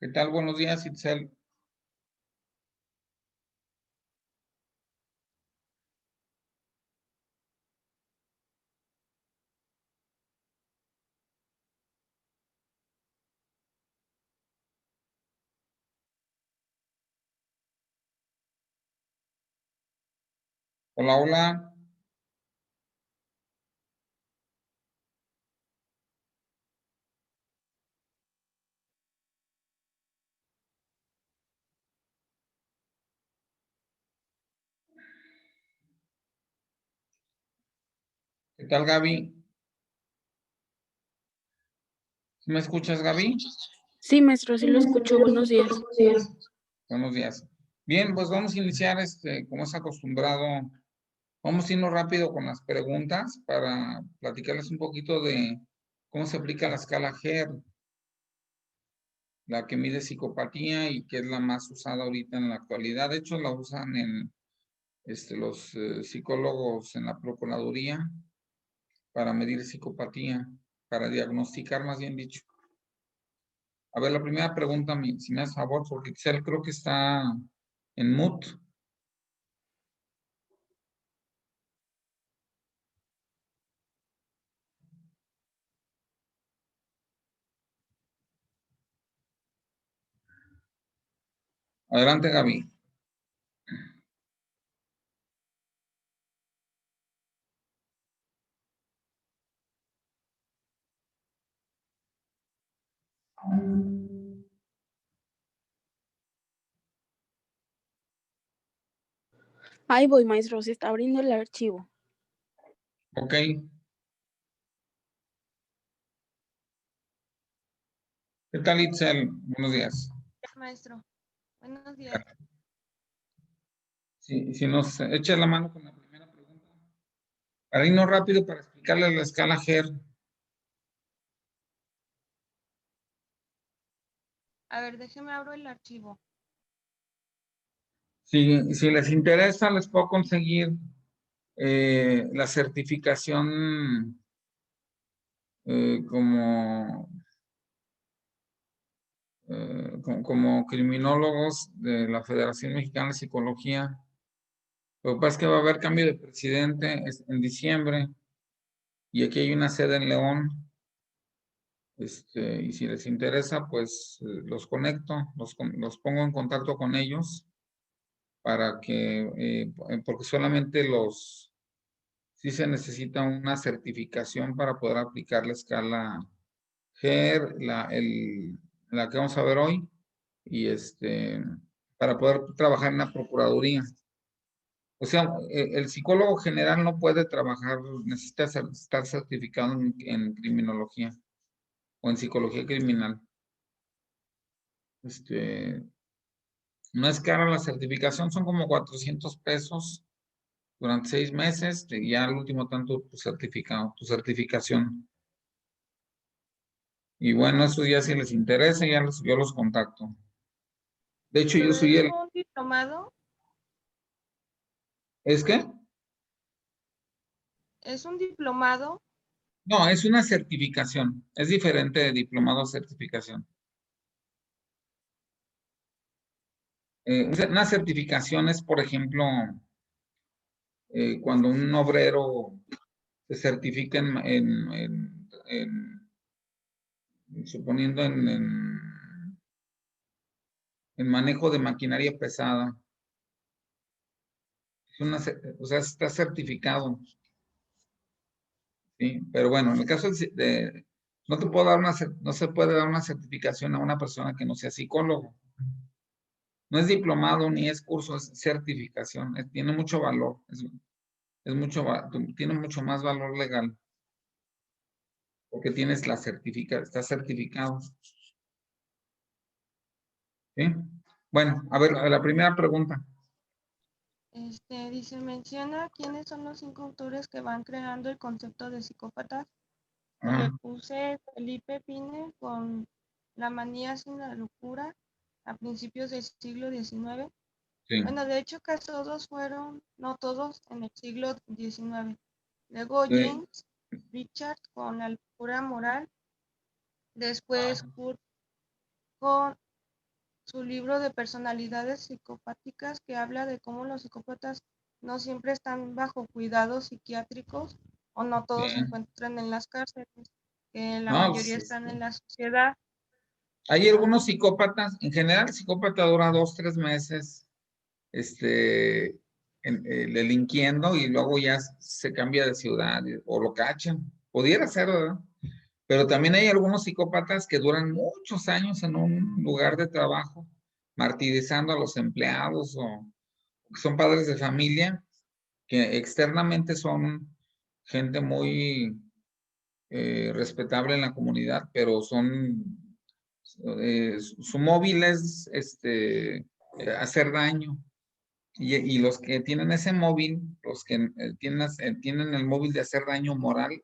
¿Qué tal? Buenos días, Itzel. Hola, hola. ¿Qué tal, Gaby? ¿Sí me escuchas, Gaby? Sí, maestro, sí lo escucho. Buenos días. Buenos días. Bien, pues vamos a iniciar, como es acostumbrado, vamos a irnos rápido con las preguntas para platicarles un poquito de cómo se aplica la escala GER, la que mide psicopatía y que es la más usada ahorita en la actualidad. De hecho, la usan en los psicólogos en la Procuraduría para medir psicopatía, para diagnosticar, más bien dicho. A ver, la primera pregunta, si me haces favor, porque Excel creo que está en mute. Adelante, Gaby. Ahí voy, maestro, se está abriendo el archivo. Ok. ¿Qué tal, Itzel? Buenos días. Maestro, buenos días. Si nos echas la mano con la primera pregunta. Para irnos rápido, para explicarle la escala GER. A ver, déjeme abro el archivo. Si les interesa, les puedo conseguir la certificación como criminólogos de la Federación Mexicana de Psicología. Lo que pasa es que va a haber cambio de presidente en diciembre y aquí hay una sede en León. Y si les interesa, pues los conecto, los pongo en contacto con ellos para porque solamente sí se necesita una certificación para poder aplicar la escala GER, la que vamos a ver hoy, y para poder trabajar en la Procuraduría. O sea, el psicólogo general no puede trabajar, necesita estar certificado en criminología o en psicología criminal. No es cara la certificación, son como 400 pesos durante 6 meses, y ya al último tanto tu certificación. Y bueno, eso ya si les interesa, yo los contacto. De hecho, yo soy ¿Es un diplomado? ¿Es qué? ¿Es un diplomado? No, es una certificación. Es diferente de diplomado a certificación. Una certificación es, por ejemplo, cuando un obrero se certifica suponiendo en manejo de maquinaria pesada. O sea, está certificado. ¿Sí? Pero bueno, en el caso no te puedo dar no se puede dar una certificación a una persona que no sea psicólogo. No es diplomado ni es curso, es certificación. Tiene mucho valor. Tiene mucho más valor legal. Porque tienes está certificado. ¿Sí? Bueno, a ver, la primera pregunta. Dice, menciona quiénes son los 5 autores que van creando el concepto de psicópatas. Le puse Felipe Pine con La manía sin la locura a principios del siglo XIX. Sí. Bueno, de hecho, casi todos fueron, no todos, en el siglo XIX. Luego Sí. James Richard con La locura moral. Después Kurt con su libro de personalidades psicopáticas, que habla de cómo los psicópatas no siempre están bajo cuidados psiquiátricos o no todos se Sí. encuentran en las cárceles, que la No, mayoría están en la sociedad. hay algunos psicópatas, en general el psicópata dura 2, 3 meses, delinquiendo y luego ya se cambia de ciudad o lo cachan. Pudiera ser, ¿verdad? Pero también hay algunos psicópatas que duran muchos años en un lugar de trabajo, martirizando a los empleados o que son padres de familia, que externamente son gente muy respetable en la comunidad, pero su móvil es hacer daño. Y los que tienen ese móvil, los que tienen el móvil de hacer daño moral,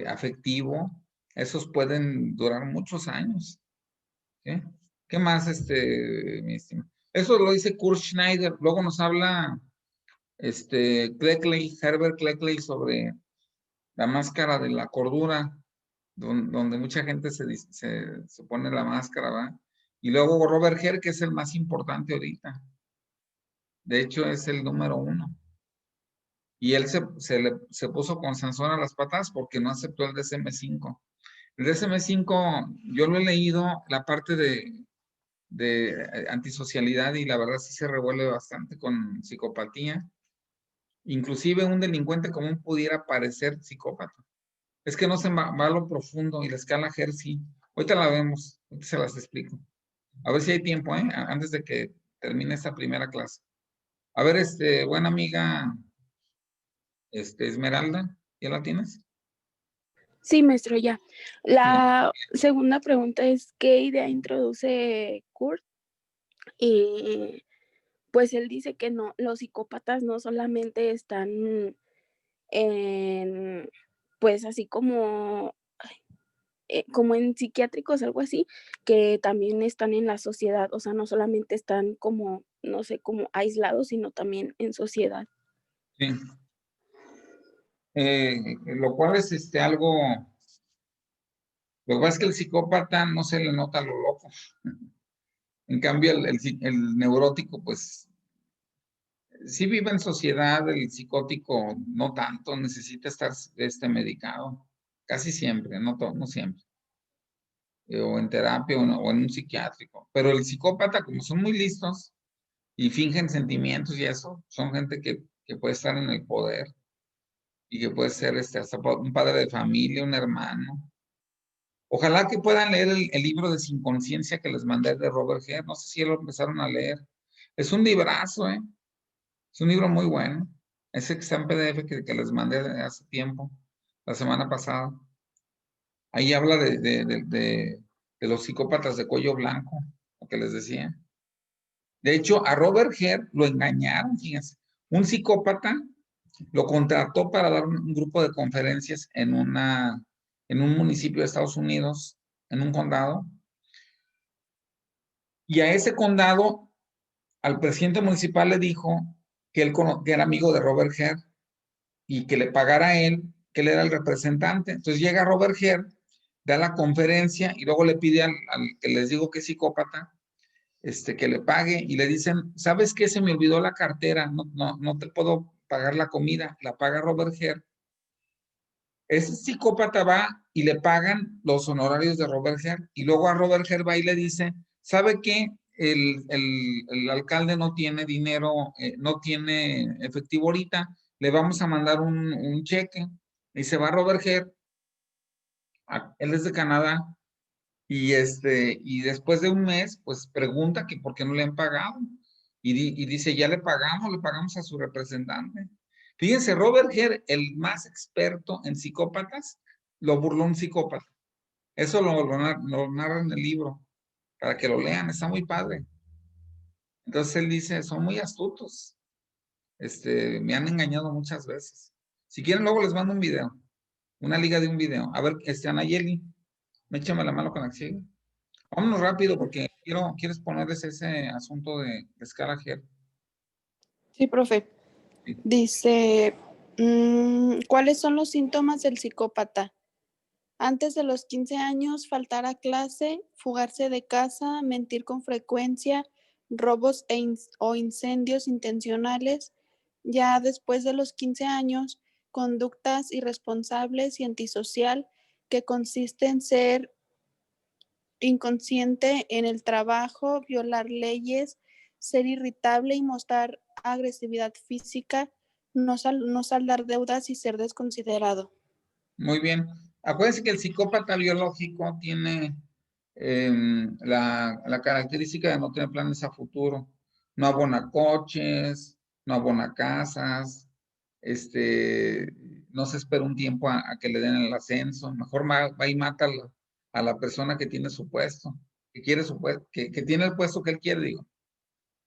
afectivo, esos pueden durar muchos años. ¿Sí? ¿Qué más, mi estimado? Eso lo dice Kurt Schneider. Luego nos habla Herbert Cleckley, sobre la máscara de la cordura, donde mucha gente se pone la máscara, ¿va? Y luego Robert Herr, que es el más importante ahorita. De hecho, es el número 1. Y él se puso con Sansón a las patas porque no aceptó el DSM-5. El DSM-5, yo lo he leído, la parte de antisocialidad, y la verdad sí se revuelve bastante con psicopatía. Inclusive un delincuente común pudiera parecer psicópata. Es que no se va a lo profundo, y la escala Hertz sí. Ahorita la vemos, ahorita se las explico. A ver si hay tiempo, antes de que termine esta primera clase. A ver, buena amiga, Esmeralda, ¿ya la tienes? Sí, maestro, ya. Sí. La segunda pregunta es, ¿qué idea introduce Kurt? Y pues él dice que no, los psicópatas no solamente están en, pues así como en psiquiátricos, algo así, que también están en la sociedad, o sea, no solamente están como, no sé, como aislados, sino también en sociedad. Sí. Lo cual es algo. Lo que pasa es que el psicópata no se le nota lo loco. En cambio, el neurótico, pues, sí vive en sociedad. El psicótico no tanto, necesita estar medicado. Casi siempre, no siempre. O en terapia o en un psiquiátrico. Pero el psicópata, como son muy listos y fingen sentimientos y eso, son gente que puede estar en el poder y que puede ser hasta un padre de familia, un hermano. Ojalá que puedan leer el libro de Sin Conciencia que les mandé de Robert Herr. No sé si ya lo empezaron a leer. Es un librazo, ¿eh? Es un libro muy bueno. Ese que está en PDF que les mandé hace tiempo, la semana pasada. Ahí habla de los psicópatas de cuello blanco, lo que les decía. De hecho, a Robert Herr lo engañaron, fíjense. Un psicópata lo contrató para dar un grupo de conferencias en un municipio de Estados Unidos, en un condado. Y a ese condado, al presidente municipal le dijo que era amigo de Robert Herr y que le pagara a él, que él era el representante. Entonces llega Robert Herr, da la conferencia y luego le pide al que les digo que es psicópata, que le pague, y le dicen, ¿sabes qué? Se me olvidó la cartera, no te puedo pagar la comida, la paga Robert Herr. Ese psicópata va y le pagan los honorarios de Robert Herr, y luego a Robert Herr va y le dice, ¿sabe qué? El alcalde no tiene dinero, no tiene efectivo ahorita, le vamos a mandar un cheque. Y se va Robert Herr, él es de Canadá, y después de un mes, pues pregunta que por qué no le han pagado. Y dice, ya le pagamos a su representante. Fíjense, Robert Herr, el más experto en psicópatas, lo burló un psicópata. Eso lo narra en el libro, para que lo lean, está muy padre. Entonces él dice, son muy astutos. Me han engañado muchas veces. Si quieren, luego les mando un video, una liga de un video. A ver, Anayeli, échame la mano con la que sigue. Vámonos rápido porque quieres ponerles ese asunto de escala Hertz. Sí, profe. Sí. Dice, ¿cuáles son los síntomas del psicópata? Antes de los 15 años, faltar a clase, fugarse de casa, mentir con frecuencia, robos o incendios intencionales. Ya después de los 15 años, conductas irresponsables y antisocial que consiste en ser inconsciente en el trabajo, violar leyes, ser irritable y mostrar agresividad física, no saldar deudas y ser desconsiderado. Muy bien. Acuérdense que el psicópata biológico tiene la característica de no tener planes a futuro. No abona coches, no abona casas, no se espera un tiempo a que le den el ascenso. Mejor va y mata a la persona que tiene su puesto, que quiere su puesto, que tiene el puesto que él quiere, digo.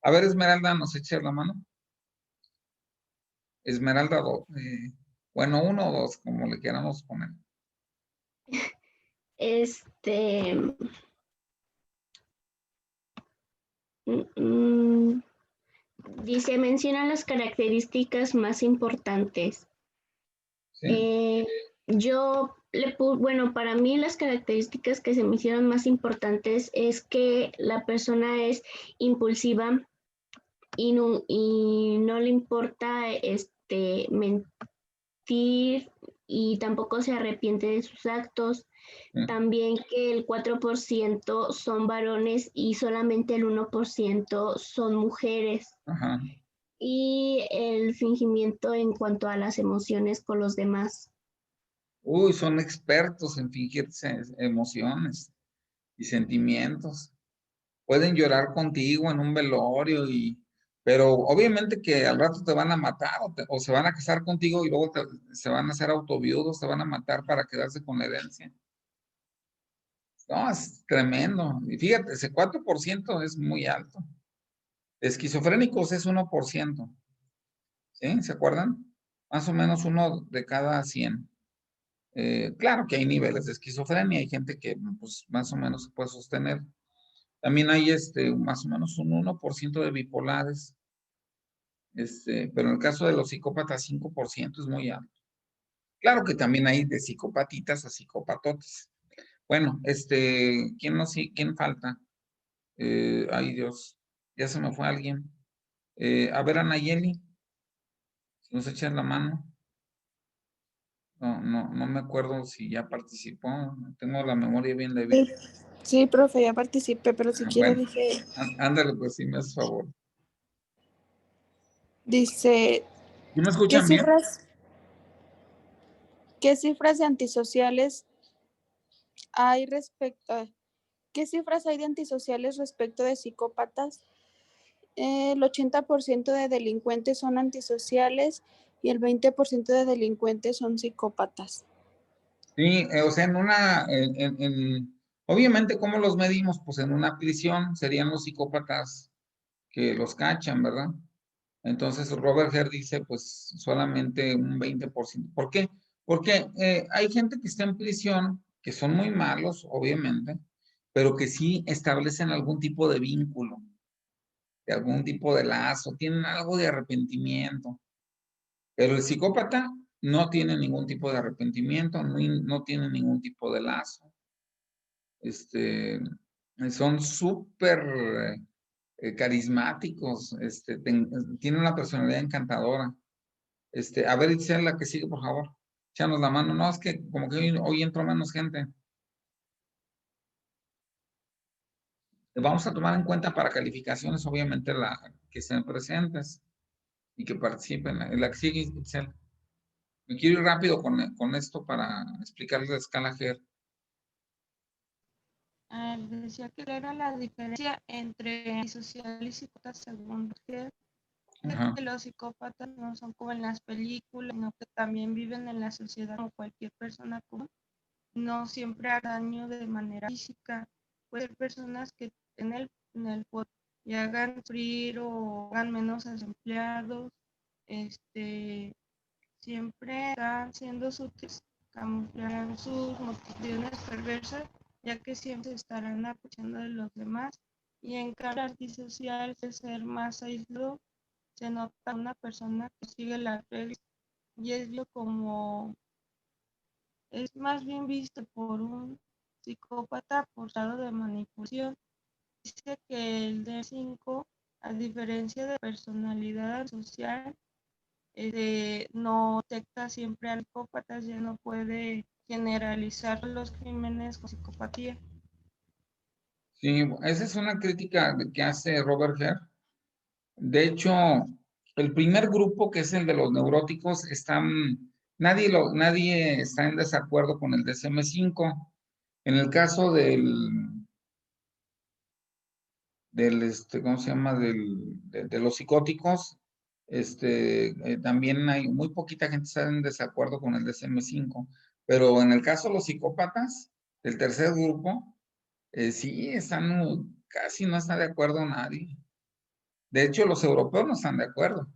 A ver, Esmeralda, ¿nos echas la mano? Esmeralda, bueno, 1 o 2, como le queramos poner. Dice, menciona las características más importantes. ¿Sí? Yo le puse, bueno, para mí las características que se me hicieron más importantes es que la persona es impulsiva y no le importa mentir y tampoco se arrepiente de sus actos. Sí. También que el 4% son varones y solamente el 1% son mujeres. Ajá. Y el fingimiento en cuanto a las emociones con los demás. Uy, son expertos en fingir emociones y sentimientos. Pueden llorar contigo en un velorio, pero obviamente que al rato te van a matar o se van a casar contigo y luego se van a hacer autoviudos, te van a matar para quedarse con la herencia. No, es tremendo. Y fíjate, ese 4% es muy alto. Esquizofrénicos es 1%. ¿Sí? ¿Se acuerdan? Más o menos 1 de cada 100. Claro que hay niveles de esquizofrenia, hay gente que pues, más o menos se puede sostener. También hay más o menos un 1% de bipolares, pero en el caso de los psicópatas 5% es muy alto. Claro que también hay de psicopatitas a psicopatotes. Bueno, ¿quién falta? Ay Dios, ya se me fue alguien. A ver, Anayeli, si nos echan la mano. No me acuerdo si ya participó, tengo la memoria bien débil. Sí, profe, ya participé, pero si quiere Bueno, dije... ándale, pues sí me haces favor. Dice, ¿Sí me escuchan bien? ¿qué cifras de antisociales hay ¿qué cifras hay de antisociales respecto de psicópatas? El 80% de delincuentes son antisociales y el 20% de delincuentes son psicópatas. Sí, o sea, obviamente, ¿cómo los medimos? Pues en una prisión serían los psicópatas que los cachan, ¿verdad? Entonces, Robert Hare dice, pues, solamente un 20%. ¿Por qué? Porque hay gente que está en prisión, que son muy malos, obviamente, pero que sí establecen algún tipo de vínculo, de algún tipo de lazo, tienen algo de arrepentimiento. Pero el psicópata no tiene ningún tipo de arrepentimiento, no tiene ningún tipo de lazo. Son súper carismáticos, tienen una personalidad encantadora. A ver, Itzel, la que sigue, por favor. Échanos la mano. No, es que como que hoy entró menos gente. Vamos a tomar en cuenta para calificaciones, obviamente, que estén presentes y que participen. La que sigue, Itzel. Me quiero ir rápido con esto para explicarles la escala GER. Decía que era la diferencia entre antisocial y psicópata según que los psicópatas no son como en las películas, sino que también viven en la sociedad como cualquier persona común. No siempre harán daño de manera física. Puede ser personas que en el poder y hagan sufrir o hagan menos a los empleados. Siempre están siendo sutiles, camuflar sus motivaciones perversas, ya que siempre se estarán aprovechando de los demás. Y en cambio, el antisocial es ser más aislado, se nota una persona que sigue las reglas y es visto como es más bien visto por un psicópata acusado de manipulación. Dice que el D5, a diferencia de personalidad social, no detecta siempre a psicópatas, ya no puede generalizar los crímenes con psicopatía. Sí, esa es una crítica que hace Robert Hare. De hecho, el primer grupo, que es el de los neuróticos, nadie está en desacuerdo con el DSM-5. En el caso ¿cómo se llama? De los psicóticos, también hay muy poquita gente está en desacuerdo con el DSM-5. Pero en el caso de los psicópatas, el tercer grupo, sí, casi no está de acuerdo nadie. De hecho, los europeos no están de acuerdo,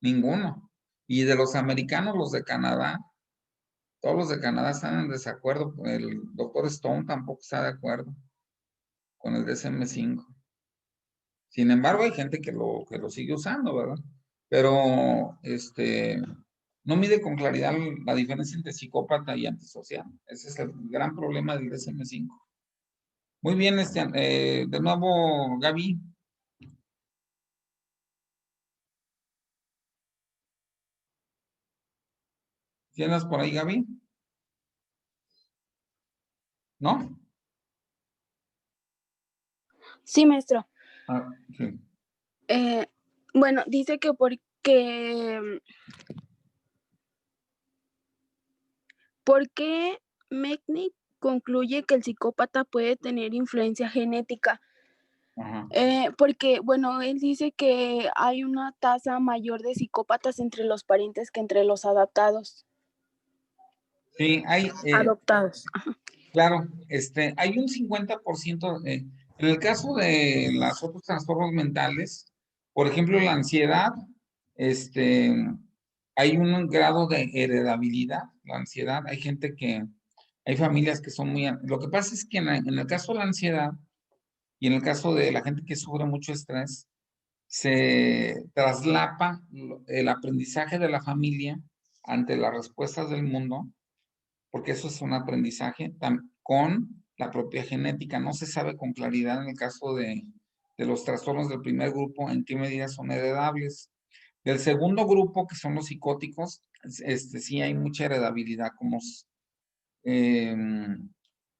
ninguno. Y de los americanos, los de Canadá, todos los de Canadá están en desacuerdo. El doctor Stone tampoco está de acuerdo con el DSM-5. Sin embargo, hay gente que lo sigue usando, ¿verdad? Pero no mide con claridad la diferencia entre psicópata y antisocial. Ese es el gran problema del DSM-5. Muy bien, de nuevo, Gaby. ¿Tienes por ahí, Gaby? ¿No? Sí, maestro. Sí. Bueno, dice que ¿por qué Mechnik concluye que el psicópata puede tener influencia genética? Ajá. Porque, bueno, él dice que hay una tasa mayor de psicópatas entre los parientes que entre los adaptados. Sí, Adoptados. Claro, hay un 50%, en el caso de los otros trastornos mentales, por ejemplo, la ansiedad, hay un grado de heredabilidad, la ansiedad, hay familias que son lo que pasa es que en el caso de la ansiedad y en el caso de la gente que sufre mucho estrés, se traslapa el aprendizaje de la familia ante las respuestas del mundo, porque eso es un aprendizaje con la propia genética. No se sabe con claridad en el caso de los trastornos del primer grupo en qué medida son heredables. Del segundo grupo, que son los psicóticos, sí hay mucha heredabilidad. En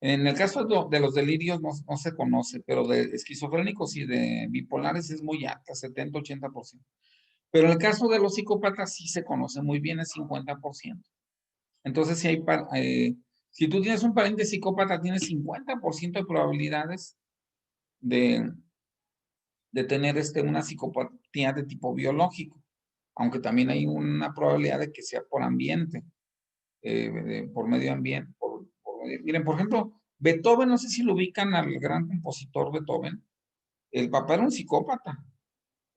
el caso de los delirios no se conoce, pero de esquizofrénicos y de bipolares es muy alta, 70-80%. Pero en el caso de los psicópatas sí se conoce muy bien, es 50%. Entonces, si tú tienes un pariente psicópata, tienes 50% de probabilidades de tener una psicopatía de tipo biológico, aunque también hay una probabilidad de que sea por ambiente, por medio ambiente. Miren, por ejemplo, Beethoven, no sé si lo ubican al gran compositor Beethoven, el papá era un psicópata,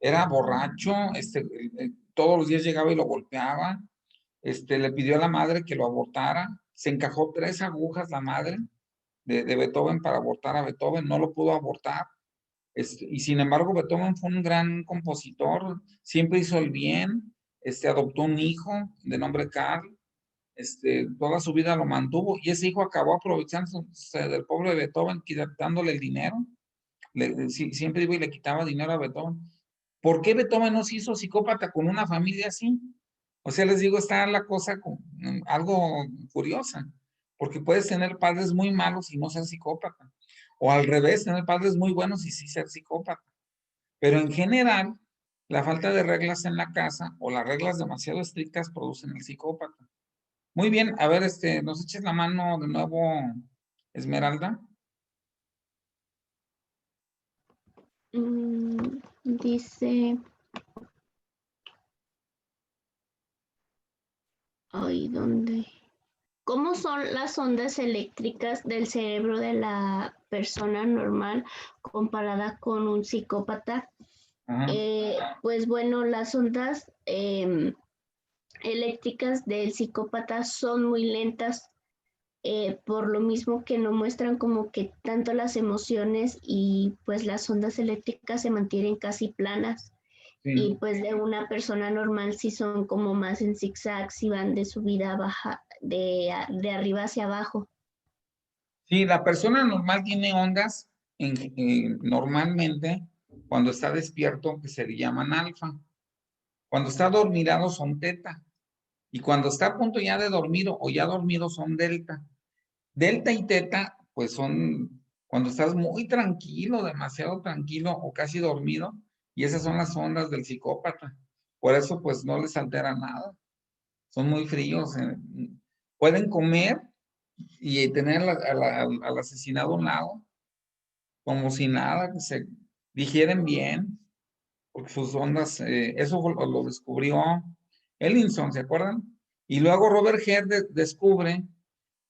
era borracho, todos los días llegaba y lo golpeaba, le pidió a la madre que lo abortara, se encajó 3 agujas la madre de Beethoven para abortar a Beethoven, no lo pudo abortar, y sin embargo Beethoven fue un gran compositor, siempre hizo el bien, adoptó un hijo de nombre Karl, toda su vida lo mantuvo, y ese hijo acabó aprovechándose del pobre Beethoven, quitándole el dinero, siempre iba y le quitaba dinero a Beethoven. ¿Por qué Beethoven no se hizo psicópata con una familia así? O sea, les digo, está la cosa algo curiosa, porque puedes tener padres muy malos y no ser psicópata, o al revés, tener padres muy buenos y sí ser psicópata. Pero en general, la falta de reglas en la casa o las reglas demasiado estrictas producen el psicópata. Muy bien, a ver, nos eches la mano de nuevo, Esmeralda. Dice, ay, ¿dónde? ¿Cómo son las ondas eléctricas del cerebro de la persona normal comparada con un psicópata? Pues bueno, las ondas eléctricas del psicópata son muy lentas, por lo mismo que no muestran como que tanto las emociones, y pues las ondas eléctricas se mantienen casi planas. Sí. Y pues de una persona normal sí son como más en zigzag, si van de subida a baja, de arriba hacia abajo. Sí, la persona normal tiene ondas normalmente cuando está despierto, que se le llaman alfa. Cuando está dormido son teta. Y cuando está a punto ya de dormir o ya dormido son delta. Delta y teta, pues son cuando estás muy tranquilo, demasiado tranquilo o casi dormido, y esas son las ondas del psicópata. Por eso, pues no les altera nada. Son muy fríos. Pueden comer y tener al asesinado a un lado, como si nada, que se digieren bien, porque sus ondas, eso lo descubrió Ellinson, ¿se acuerdan? Y luego Robert Hare descubre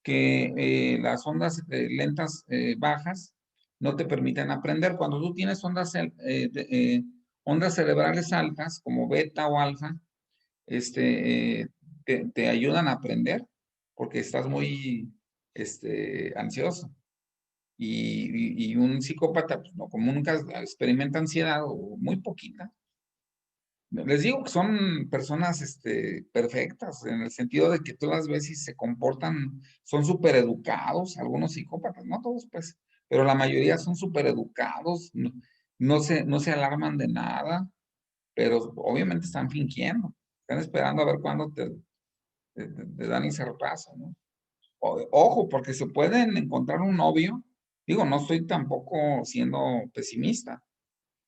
que las ondas lentas bajas no te permiten aprender. Cuando tú tienes ondas cerebrales altas, como beta o alfa, te ayudan a aprender, porque estás muy ansioso. Y un psicópata, pues, no, como nunca experimenta ansiedad o muy poquita, les digo que son personas perfectas, en el sentido de que tú las ves y se comportan, son súper educados, algunos psicópatas, no todos pues, pero la mayoría son súper educados, no se alarman de nada, pero obviamente están fingiendo, están esperando a ver cuándo te dan el zarpazo, ¿no? Ojo, porque se pueden encontrar un novio, digo, no estoy tampoco siendo pesimista,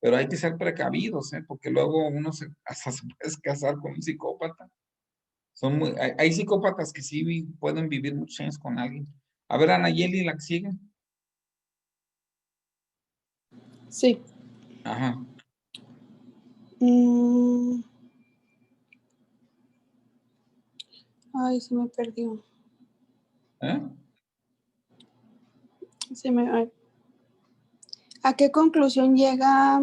pero hay que ser precavidos, ¿eh? Porque luego hasta se puede casar con un psicópata. Hay psicópatas que sí pueden vivir muchos años con alguien. A ver, Anayeli, la que sigue. Sí. Ajá. Ay, se me perdió. ¿Eh? ¿A qué conclusión llega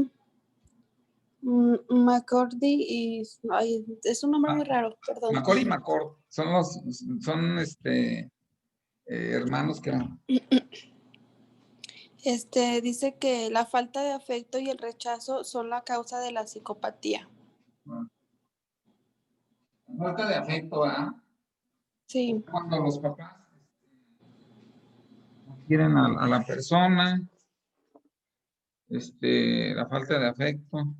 McCordy? Ay, es un nombre muy raro, perdón. McCord y McCord son hermanos que eran. Dice que la falta de afecto y el rechazo son la causa de la psicopatía. Falta de afecto, ¿verdad? Sí. Cuando los papás no quieren a la persona, la falta de afecto.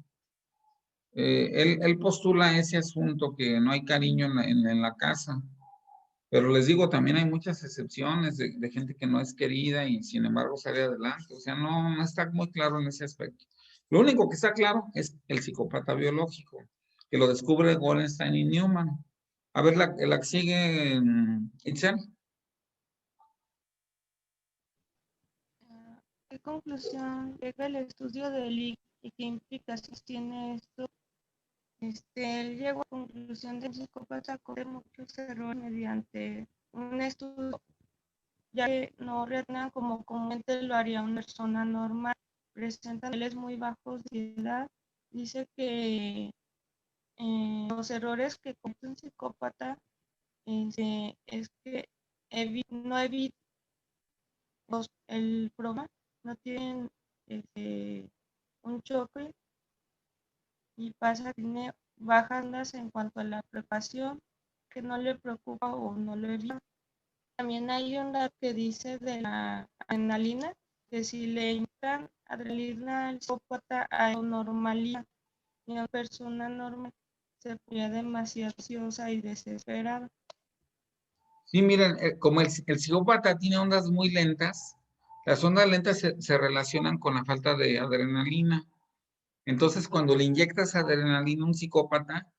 Él postula ese asunto que no hay cariño en la casa, pero les digo, también hay muchas excepciones de gente que no es querida y sin embargo sale adelante, o sea, no está muy claro en ese aspecto. Lo único que está claro es el psicópata biológico, que lo descubre Gorenstein y Newman. A ver, la que sigue, Itzel. ¿Qué conclusión llega el estudio de Lick y qué implicaciones tiene esto? Él llegó a la conclusión de que el psicópata comete muchos errores mediante un estudio, ya que no reaccionan como comúnmente lo haría una persona normal. Presentan niveles muy bajos de ansiedad. Dice que los errores que comete un psicópata es que no evita el problema, no tienen un choque y pasa, tiene bajas en cuanto a la preocupación, que no le preocupa o no le evita. También hay una que dice de la adrenalina, que si le inyectan adrenalina al psicópata hay normalidad, y una persona normal se pone demasiado ansiosa y desesperada. Sí, miren, como el psicópata tiene ondas muy lentas, las ondas lentas se relacionan con la falta de adrenalina. Entonces, cuando le inyectas adrenalina a un psicópata,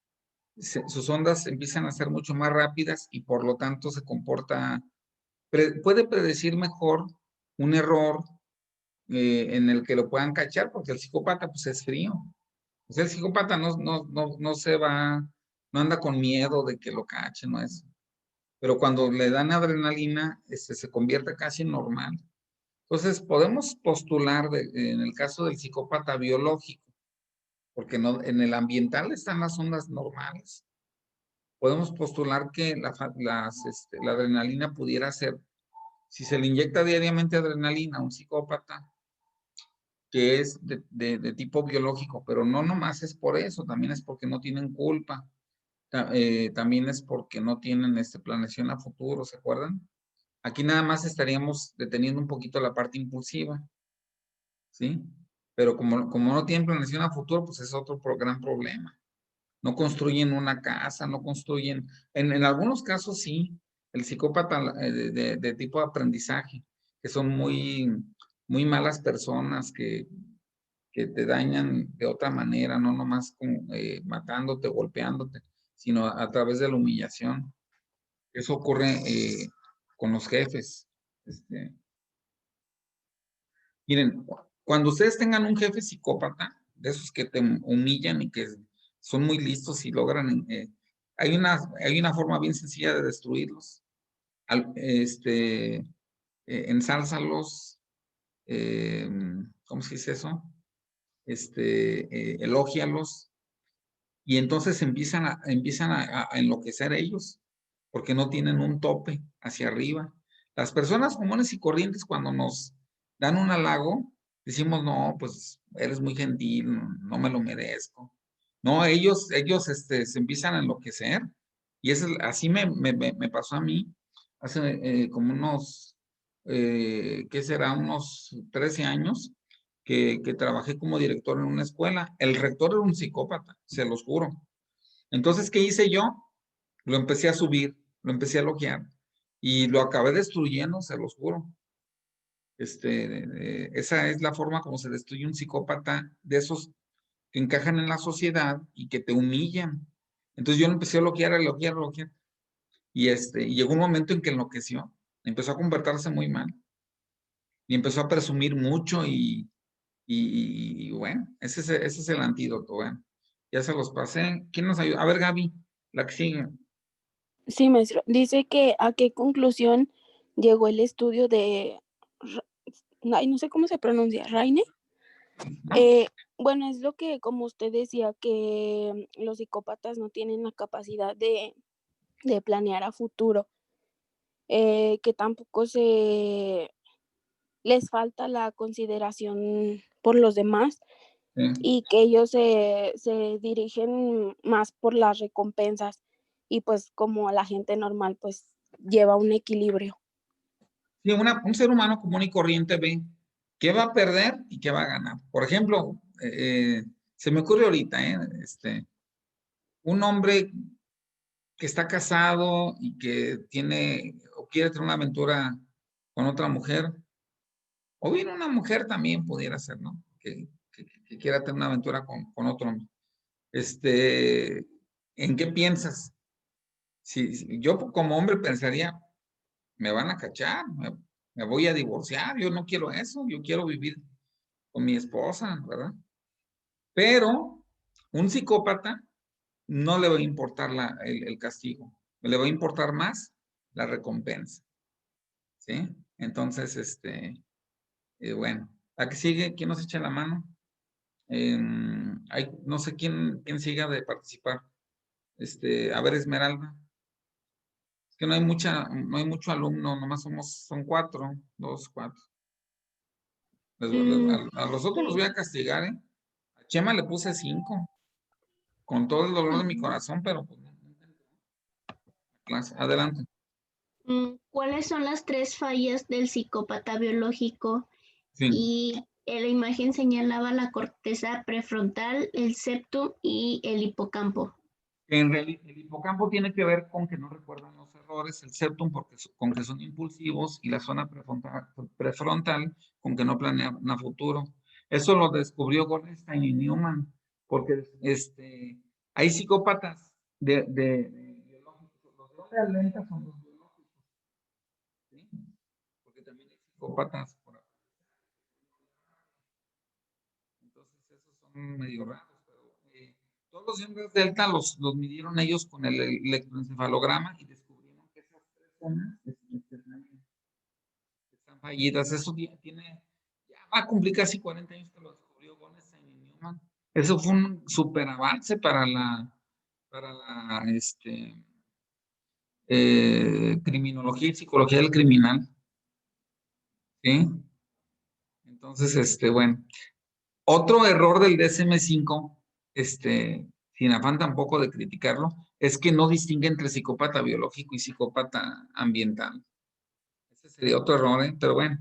sus ondas empiezan a ser mucho más rápidas y por lo tanto puede predecir mejor un error en el que lo puedan cachar, porque el psicópata pues es frío. O sea, el psicópata no se va, no anda con miedo de que lo cachen, no es. Pero cuando le dan adrenalina, se convierte casi en normal. Entonces, podemos postular en el caso del psicópata biológico, porque no, en el ambiental están las ondas normales. Podemos postular que la adrenalina pudiera ser, si se le inyecta diariamente adrenalina a un psicópata, que es de tipo biológico, pero no nomás es por eso, también es porque no tienen culpa. también es porque no tienen planeación a futuro, ¿se acuerdan? Aquí nada más estaríamos deteniendo un poquito la parte impulsiva, ¿sí? Pero como no tienen planeación a futuro, pues es otro gran problema. No construyen una casa, no construyen, en algunos casos sí, el psicópata de tipo de aprendizaje, que son muy, muy malas personas que te dañan de otra manera, no nomás matándote, golpeándote, sino a través de la humillación. Eso ocurre con los jefes. Miren, cuando ustedes tengan un jefe psicópata, de esos que te humillan y que son muy listos y logran, hay una forma bien sencilla de destruirlos. Ensálzalos, ¿cómo se dice eso? Elógialos, y entonces empiezan a enloquecer ellos, porque no tienen un tope hacia arriba. Las personas comunes y corrientes, cuando nos dan un halago, decimos, no, pues eres muy gentil, no me lo merezco. No, ellos se empiezan a enloquecer, y así me pasó a mí, hace como unos, ¿qué será? Unos 13 años, que trabajé como director en una escuela. El rector era un psicópata, se los juro. Entonces, ¿qué hice yo? Lo empecé a subir, lo empecé a elogiar y lo acabé destruyendo, se los juro. Esa es la forma como se destruye un psicópata, de esos que encajan en la sociedad y que te humillan. Entonces yo lo empecé a elogiar, a elogiar, a elogiar. Y llegó un momento en que enloqueció, empezó a comportarse muy mal y empezó a presumir mucho y bueno, ese es el antídoto. Bueno, ya se los pasé. ¿Quién nos ayuda? A ver, Gaby, la que sigue. Sí, maestro. Dice que a qué conclusión llegó el estudio de, ay, no sé cómo se pronuncia, Raine. ¿No? Bueno, es lo que, como usted decía, que los psicópatas no tienen la capacidad de planear a futuro, que tampoco les falta la consideración por los demás, Sí. y que ellos se dirigen más por las recompensas, y pues como la gente normal pues lleva un equilibrio. Sí, un ser humano común y corriente ve qué va a perder y qué va a ganar. Por ejemplo, se me ocurre ahorita, un hombre que está casado y que tiene o quiere tener una aventura con otra mujer, o bien una mujer también pudiera ser, ¿no? Que quiera tener una aventura con otro hombre. ¿En qué piensas? Si yo como hombre pensaría, me van a cachar, me voy a divorciar, yo no quiero eso, yo quiero vivir con mi esposa, ¿verdad? Pero un psicópata no le va a importar el castigo, le va a importar más la recompensa, ¿sí? Entonces, bueno, ¿a qué sigue? ¿Quién nos echa la mano? No sé quién siga de participar. A ver, Esmeralda. Es que no hay mucho alumno, nomás son 4, 2, 4. A los otros los voy a castigar, ¿eh? A Chema le puse 5, con todo el dolor de mi corazón, pero pues no. Adelante. ¿Cuáles son las 3 fallas del psicópata biológico? Sí. Y en la imagen señalaba la corteza prefrontal, el septum y el hipocampo. En realidad, el hipocampo tiene que ver con que no recuerdan los errores, el septum con que son impulsivos, y la zona prefrontal con que no planean a futuro. Eso lo descubrió Goldstein y Newman, porque hay psicópatas biológicos. Los de onda lenta son los biológicos, ¿sí? Porque también hay psicópatas por acá. Entonces, esos son medio raros. Todos los hombres delta los midieron ellos con el electroencefalograma y descubrieron que esas 3 zonas están fallidas. Eso ya va a cumplir casi 40 años que lo descubrió Goldstein y Newman. Eso fue un super avance para la criminología y psicología del criminal. ¿Sí? Entonces, bueno. Otro error del DSM-5, sin afán tampoco de criticarlo, es que no distingue entre psicópata biológico y psicópata ambiental. Ese sería otro error, ¿eh? Pero bueno,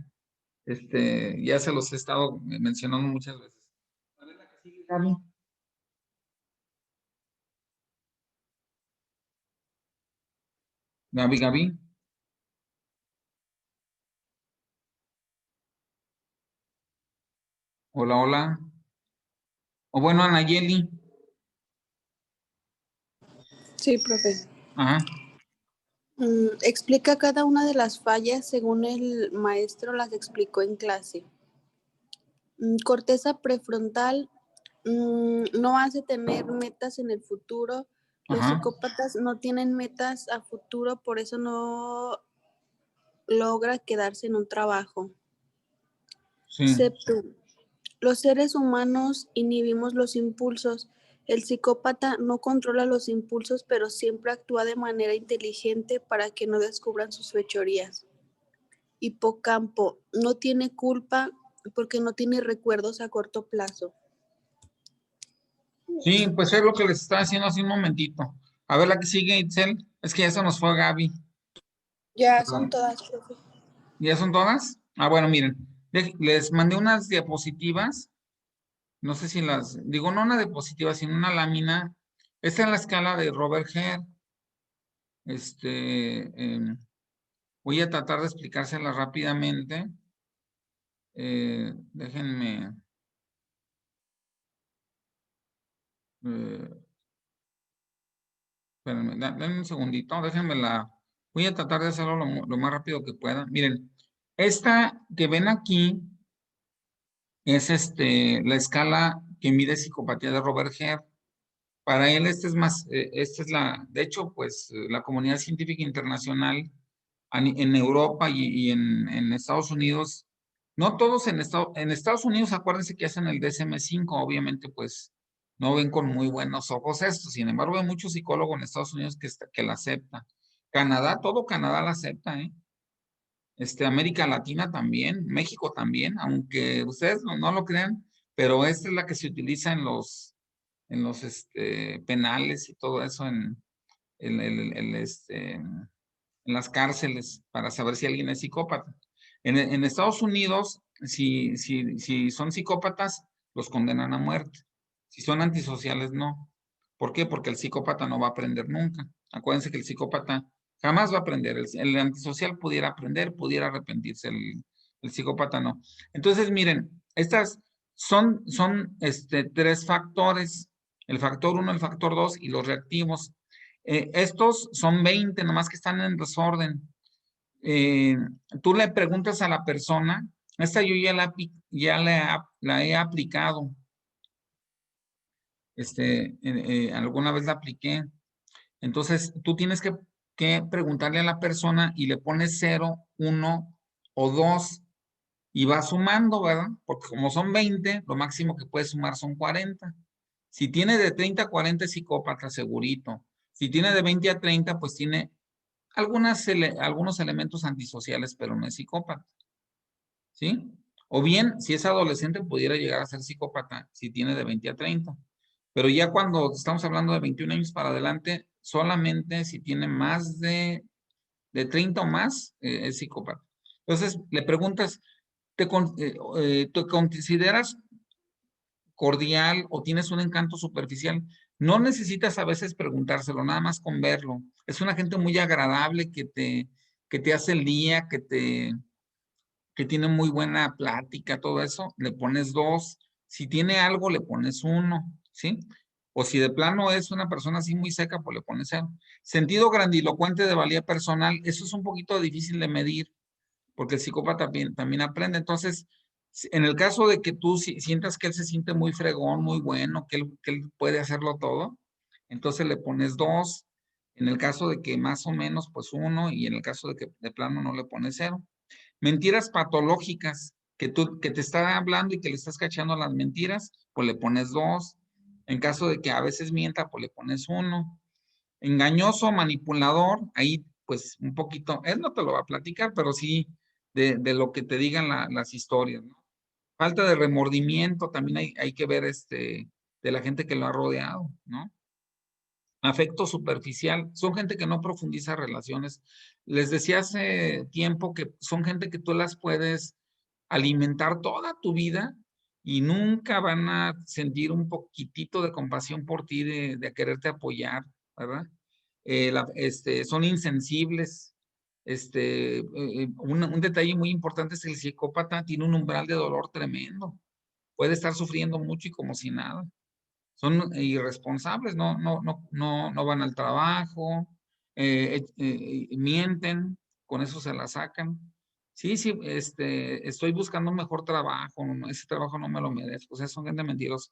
ya se los he estado mencionando muchas veces. ¿Cuál es la que sigue, Gaby? Gaby. Hola, hola. O bueno, Anayeli. Sí, profe. Ajá. Explica cada una de las fallas según el maestro las explicó en clase. Corteza prefrontal no hace tener metas en el futuro. Los Ajá. psicópatas no tienen metas a futuro, por eso no logra quedarse en un trabajo. Sí. Septum. Los seres humanos inhibimos los impulsos. El psicópata no controla los impulsos, pero siempre actúa de manera inteligente para que no descubran sus fechorías. Hipocampo. No tiene culpa porque no tiene recuerdos a corto plazo. Sí, pues es lo que les estaba haciendo hace un momentito. A ver la que sigue, Itzel. Es que ya se nos fue Gaby. Ya son todas, profe. ¿Ya son todas? Ah, bueno, miren. Les mandé unas diapositivas. No sé si las, digo, no una diapositiva, sino una lámina. Esta es la escala de Robert Hare. Voy a tratar de explicársela rápidamente. Déjenme. Espérenme, denme un segundito, déjenme la. Voy a tratar de hacerlo lo más rápido que pueda. Miren, esta que ven aquí es la escala que mide psicopatía de Robert Hare. Para él, esta es de hecho, pues la comunidad científica internacional en Europa y en Estados Unidos, no todos en Estados Unidos, acuérdense que hacen el DSM-5, obviamente, pues no ven con muy buenos ojos esto. Sin embargo, hay muchos psicólogos en Estados Unidos que la aceptan. Canadá, todo Canadá la acepta, ¿eh? América Latina también, México también, aunque ustedes no lo crean, pero esta es la que se utiliza en los penales y todo eso en las cárceles para saber si alguien es psicópata. En Estados Unidos, si son psicópatas, los condenan a muerte. Si son antisociales, no. ¿Por qué? Porque el psicópata no va a aprender nunca. Acuérdense que el psicópata jamás va a aprender. El antisocial pudiera aprender, pudiera arrepentirse. El psicópata no. Entonces, miren, estas son tres factores. El factor 1, el factor 2 y los reactivos. Estos son 20, nomás que están en desorden. Tú le preguntas a la persona, esta yo la he aplicado. Alguna vez la apliqué. Entonces, tú tienes que preguntarle a la persona y le pones 0, 1 o 2 y va sumando, ¿verdad? Porque como son 20, lo máximo que puedes sumar son 40. Si tiene de 30 a 40 es psicópata, segurito. Si tiene de 20 a 30, pues tiene algunos elementos antisociales, pero no es psicópata. ¿Sí? O bien, si es adolescente, pudiera llegar a ser psicópata si tiene de 20 a 30. Pero ya cuando estamos hablando de 21 años para adelante, solamente si tiene más de 30 o más, es psicópata. Entonces, le preguntas, ¿te consideras cordial o tienes un encanto superficial? No necesitas a veces preguntárselo, nada más con verlo. Es una gente muy agradable que te hace el día, que tiene muy buena plática, todo eso, le pones 2. Si tiene algo, le pones 1, ¿sí? O si de plano es una persona así muy seca, pues le pones 0. Sentido grandilocuente de valía personal, eso es un poquito difícil de medir, porque el psicópata también aprende. Entonces, en el caso de que tú sientas que él se siente muy fregón, muy bueno, que él puede hacerlo todo, entonces le pones 2. En el caso de que más o menos, pues 1, y en el caso de que de plano no le pones 0. Mentiras patológicas, que te está hablando y que le estás cachando las mentiras, pues le pones 2. En caso de que a veces mienta, pues le pones 1. Engañoso, manipulador, ahí pues un poquito, él no te lo va a platicar, pero sí de lo que te digan las historias, ¿no? Falta de remordimiento, también hay que ver de la gente que lo ha rodeado, ¿no? afecto superficial, son gente que no profundiza relaciones. Les decía hace tiempo que son gente que tú las puedes alimentar toda tu vida y nunca van a sentir un poquitito de compasión por ti, de quererte apoyar, ¿verdad? Son insensibles. Un detalle muy importante es que el psicópata tiene un umbral de dolor tremendo. Puede estar sufriendo mucho y como si nada. Son irresponsables, no van al trabajo, mienten, con eso se la sacan. Sí, estoy buscando un mejor trabajo, ese trabajo no me lo merezco. O sea, son gente mentirosa.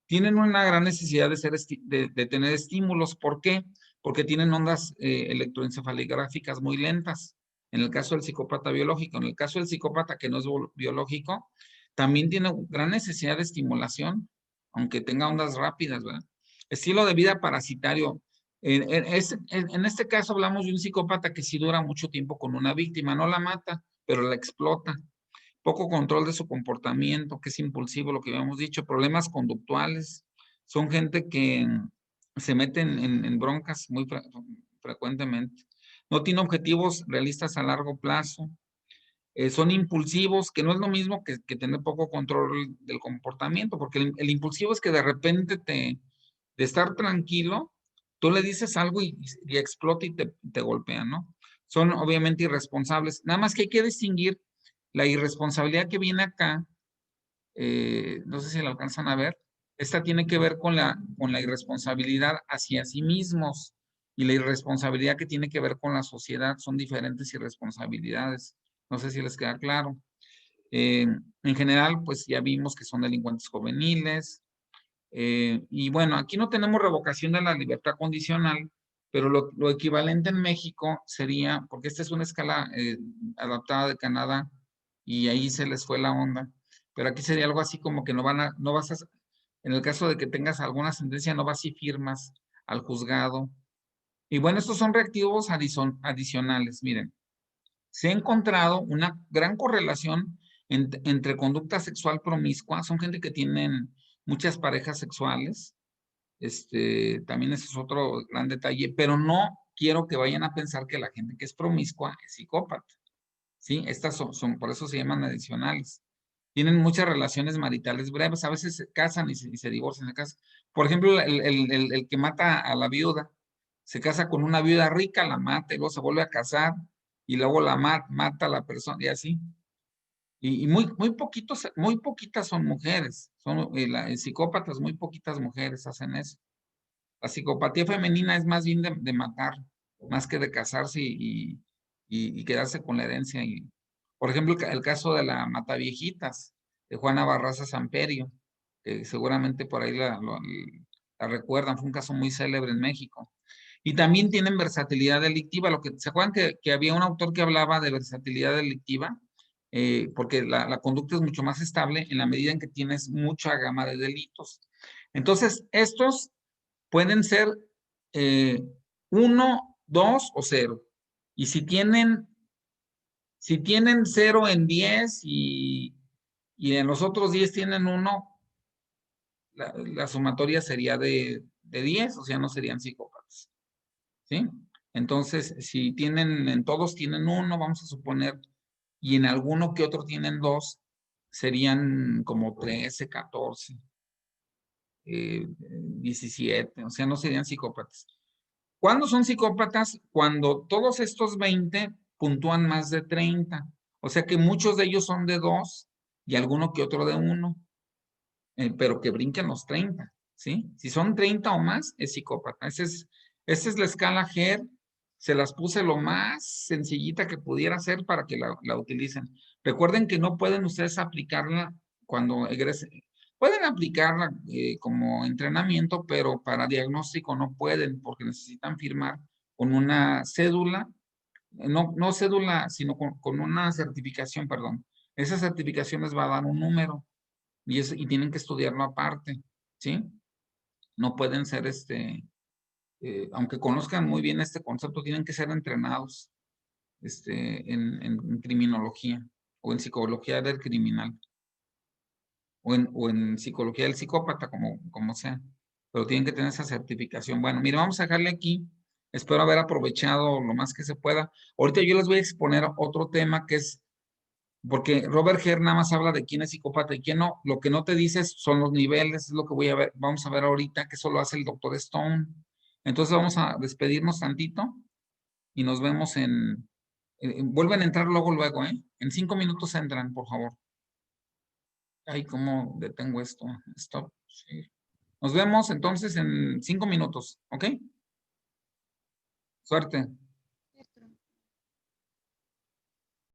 Tienen una gran necesidad de tener estímulos. ¿Por qué? Porque tienen ondas electroencefalográficas muy lentas. En el caso del psicópata biológico, en el caso del psicópata que no es biológico, también tiene gran necesidad de estimulación, aunque tenga ondas rápidas, ¿verdad? Estilo de vida parasitario. En este caso hablamos de un psicópata que sí dura mucho tiempo con una víctima, no la mata, pero la explota. Poco control de su comportamiento, que es impulsivo, lo que habíamos dicho, problemas conductuales. Son gente que se meten en broncas muy frecuentemente. No tiene objetivos realistas a largo plazo. Son impulsivos, que no es lo mismo que tener poco control del comportamiento, porque el impulsivo es que de repente de estar tranquilo, tú le dices algo y explota y te golpea, ¿no? Son obviamente irresponsables. Nada más que hay que distinguir la irresponsabilidad que viene acá, no sé si la alcanzan a ver, esta tiene que ver con la irresponsabilidad hacia sí mismos y la irresponsabilidad que tiene que ver con la sociedad. Son diferentes irresponsabilidades. No sé si les queda claro. En general, pues ya vimos que son delincuentes juveniles. Y bueno, aquí no tenemos revocación de la libertad condicional, pero lo equivalente en México sería, porque esta es una escala adaptada de Canadá y ahí se les fue la onda, pero aquí sería algo así como que no vas a, en el caso de que tengas alguna sentencia, no vas y firmas al juzgado. Y bueno, estos son reactivos adicionales. Miren, se ha encontrado una gran correlación entre conducta sexual promiscua, son gente que tienen muchas parejas sexuales, también ese es otro gran detalle, pero no quiero que vayan a pensar que la gente que es promiscua es psicópata, ¿sí? Estas por eso se llaman adicionales. Tienen muchas relaciones maritales breves, a veces se casan y se divorcian de casa. Por ejemplo, el que mata a la viuda, se casa con una viuda rica, la mata y luego se vuelve a casar y luego la mata a la persona y así. Y muy poquitas son mujeres, son psicópatas, muy poquitas mujeres hacen eso. La psicopatía femenina es más bien de matar, más que de casarse y quedarse con la herencia. Por ejemplo, el caso de la Mataviejitas, de Juana Barraza Samperio, que seguramente por ahí la recuerdan, fue un caso muy célebre en México. Y también tienen versatilidad delictiva. ¿Se acuerdan que había un autor que hablaba de versatilidad delictiva? Porque la conducta es mucho más estable en la medida en que tienes mucha gama de delitos. Entonces, estos pueden ser 1, 2 o 0. Y si tienen 0 en 10 y en los otros 10 tienen 1, la sumatoria sería de 10, o sea, no serían psicópatas. ¿Sí? Entonces, si en todos tienen 1, vamos a suponer, y en alguno que otro tienen 2, serían como 13, 14, 17, o sea, no serían psicópatas. ¿Cuándo son psicópatas? Cuando todos estos 20 puntúan más de 30. O sea que muchos de ellos son de 2 y alguno que otro de 1, pero que brinquen los 30, ¿sí? Si son 30 o más, es psicópata. Esa es la escala GER. Se las puse lo más sencillita que pudiera ser para que la utilicen. Recuerden que no pueden ustedes aplicarla cuando egresen. Pueden aplicarla como entrenamiento, pero para diagnóstico no pueden porque necesitan firmar con una cédula, no cédula, sino con una certificación, perdón. Esa certificación les va a dar un número y tienen que estudiarlo aparte, ¿sí? No pueden ser, aunque conozcan muy bien este concepto, tienen que ser entrenados en criminología o en psicología del criminal o en psicología del psicópata, como sea. pero tienen que tener esa certificación. Bueno, mire, vamos a dejarle aquí. Espero haber aprovechado lo más que se pueda. Ahorita yo les voy a exponer otro tema que es, porque Robert Herr nada más habla de quién es psicópata y quién no. Lo que no te dice son los niveles, es lo que voy a ver, vamos a ver ahorita, que eso lo hace el doctor Stone. Entonces vamos a despedirnos tantito y nos vemos vuelven a entrar luego, ¿eh? En 5 minutos entran, por favor. Ay, ¿cómo detengo esto? Stop. Sí. Nos vemos entonces en 5 minutos, ¿ok? Suerte.